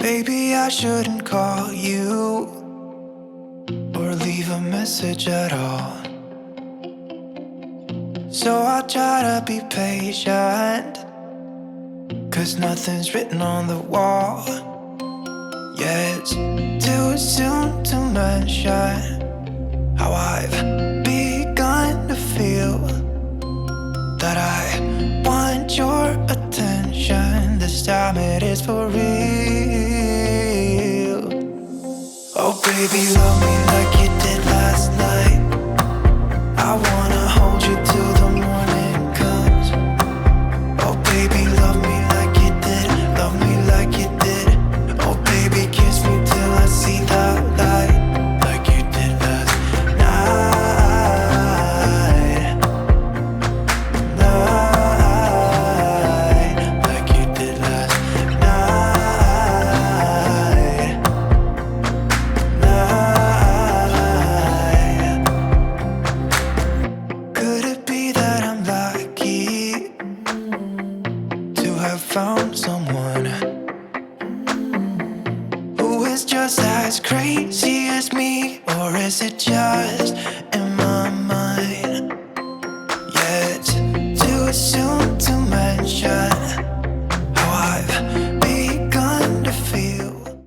Maybe I shouldn't call you or leave a message at all. So I'll try to be patient, 'cause nothing's written on the wall. Yeah, it's too soon to mention how I've begun to feel that I want your attention. This time it is for real. Oh baby, love me like you did last night. I wanna hold you till the morning comes. Oh baby, love me like you did, love me like you did. Oh baby, kiss me till I see the light, like you did last night. Like you did last night. Could it be that I'm lucky to have found someone who is just as crazy as me? Or is it just in my mind? Yeah, it's too soon